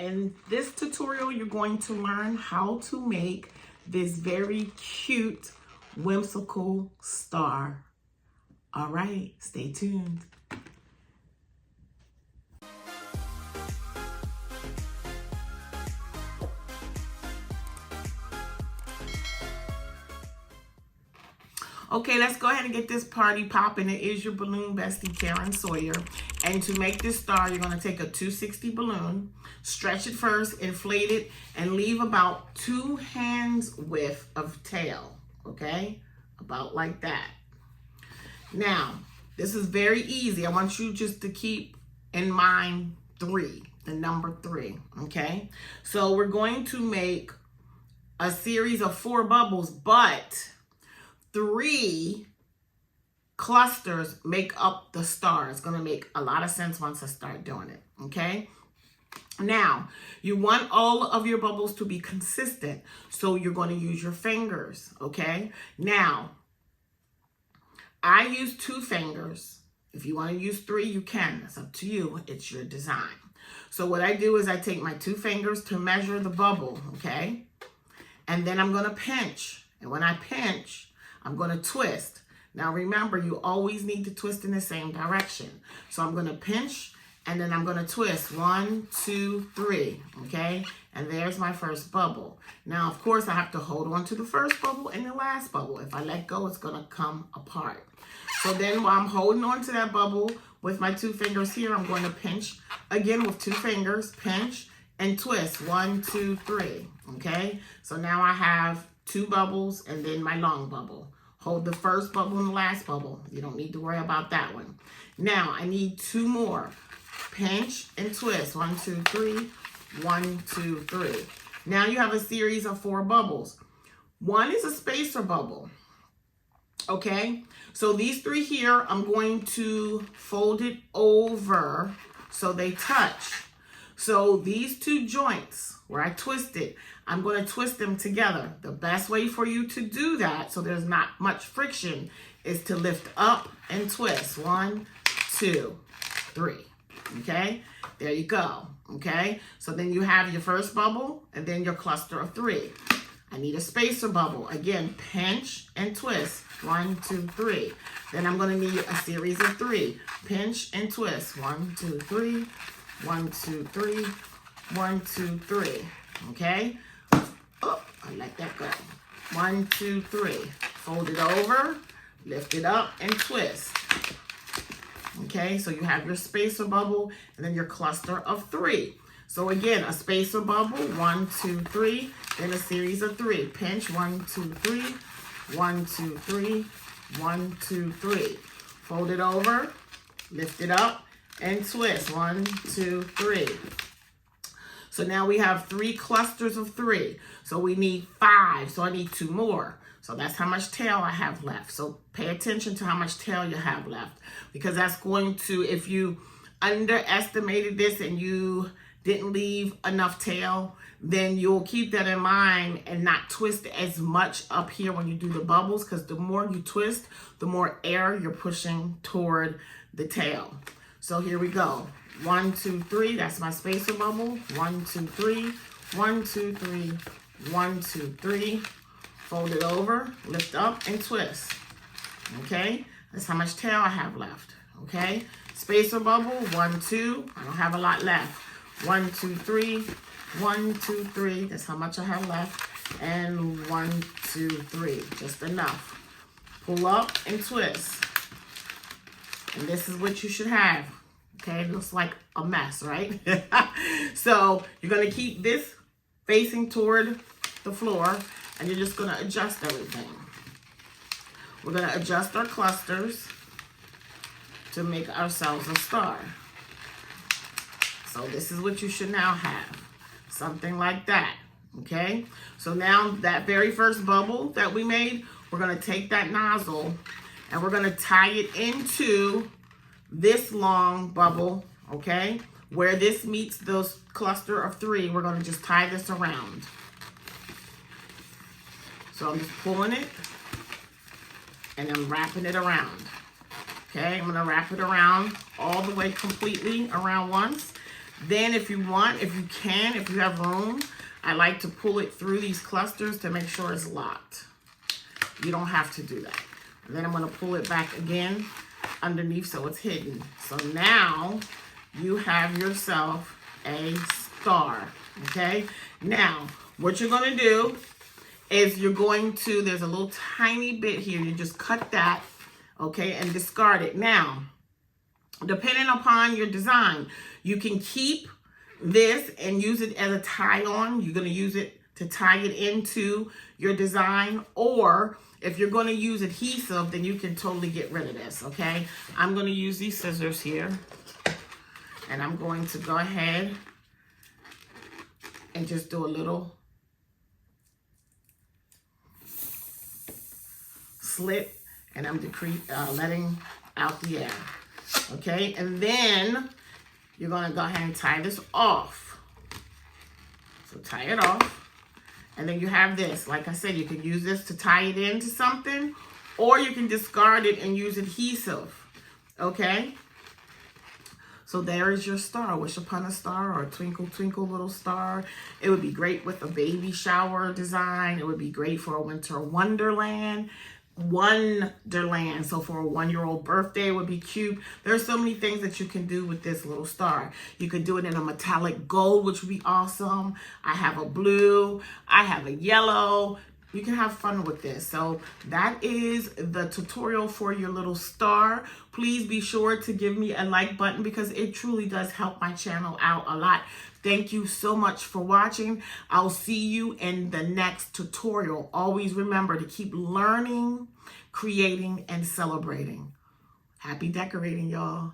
In this tutorial, you're going to learn how to make this very cute, whimsical star. All right, stay tuned. Okay, let's go ahead and get this party popping. It is your balloon bestie, Karen Sawyer. And to make this star, you're gonna take a 260 balloon, stretch it first, inflate it, and leave about 2 hands width of tail, okay? About like that. Now, this is very easy. I want you just to keep in mind 3, the number 3, okay? So we're going to make a series of 4 bubbles, but 3 clusters make up the star. It's going to make a lot of sense once I start doing it, okay? Now, you want all of your bubbles to be consistent, so you're going to use your fingers, okay? Now, I use 2 fingers. If you want to use 3, you can. It's up to you. It's your design. So what I do is I take my 2 fingers to measure the bubble, okay? And then I'm going to pinch. And when I pinch, I'm going to twist. Now remember, you always need to twist in the same direction. So I'm going to pinch and then I'm going to twist. 1, 2, 3. Okay? And there's my first bubble. Now, of course, I have to hold on to the first bubble and the last bubble. If I let go, it's going to come apart. So then while I'm holding on to that bubble with my 2 fingers here, I'm going to pinch again with 2 fingers, pinch and twist. 1, 2, 3. Okay? So now I have 2 bubbles and then my long bubble. Hold the first bubble and the last bubble. You don't need to worry about that one. Now I need 2 more. Pinch and twist. 1, 2, 3. 1, 2, 3. Now you have a series of 4 bubbles. 1 is a spacer bubble. Okay? So these 3 here, I'm going to fold it over so they touch. So these 2 joints where I twist it, I'm going to twist them together. The best way for you to do that, so there's not much friction, is to lift up and twist. 1, 2, 3. Okay? There you go. Okay? So then you have your first bubble and then your cluster of 3. I need a spacer bubble. Again, pinch and twist. 1, 2, 3. Then I'm going to need a series of 3. Pinch and twist. 1, 2, 3. 1, 2, 3. 1, 2, 3. Okay? Oh, I let that go. 1, 2, 3. Fold it over, lift it up, and twist. Okay, so you have your spacer bubble and then your cluster of 3. So again, a spacer bubble, 1, 2, 3, then a series of 3. Pinch, 1, 2, 3, 1, 2, 3, 1, 2, 3. Fold it over, lift it up, and twist. 1, 2, 3. So now we have 3 clusters of 3. So we need 5. So I need 2 more. So that's how much tail I have left. So pay attention to how much tail you have left. Because that's going to, if you underestimated this and you didn't leave enough tail, then you'll keep that in mind and not twist as much up here when you do the bubbles. Because the more you twist, the more air you're pushing toward the tail. So here we go. 1, 2, 3, that's my spacer bubble. 1, 2, 3, 1, 2, 3, 1, 2, 3. Fold it over, lift up, and twist. Okay, that's how much tail I have left. Okay, spacer bubble, 1, 2, I don't have a lot left. 1, 2, 3, 1, 2, 3, that's how much I have left. And 1, 2, 3, just enough. Pull up and twist. And this is what you should have. Okay, it looks like a mess, right? So you're going to keep this facing toward the floor and you're just going to adjust everything. We're going to adjust our clusters to make ourselves a star. So this is what you should now have. Something like that. Okay, so now that very first bubble that we made, we're going to take that nozzle and we're going to tie it into this long bubble, okay? Where this meets those cluster of 3, we're going to just tie this around. So I'm just pulling it and I'm wrapping it around. Okay, I'm going to wrap it around all the way completely around once. Then if you want, if you can, if you have room, I like to pull it through these clusters to make sure it's locked. You don't have to do that. And then I'm going to pull it back again underneath so it's hidden. So now you have yourself a star. Okay? Now, what you're going to do is you're going to, there's a little tiny bit here. You just cut that, okay, and discard it. Now, depending upon your design, you can keep this and use it as a tie-on. You're going to use it to tie it into your design, or if you're going to use adhesive, then you can totally get rid of this, okay? I'm going to use these scissors here, and I'm going to go ahead and just do a little slit, and I'm letting out the air, okay? And then you're going to go ahead and tie this off. So tie it off. And then you have this. Like I said, you can use this to tie it into something, or you can discard it and use adhesive, okay? So there is your star. Wish upon a star, or a twinkle, twinkle, little star. It would be great with a baby shower design. It would be great for a winter wonderland. So for a 1-year-old birthday, it would be cute. There's so many things that you can do with this little star. You could do it in a metallic gold, which would be awesome. I have a blue. I have a yellow. You can have fun with this. So that is the tutorial for your little star. Please be sure to give me a like button because it truly does help my channel out a lot. Thank you so much for watching. I'll see you in the next tutorial. Always remember to keep learning, creating, and celebrating. Happy decorating, y'all.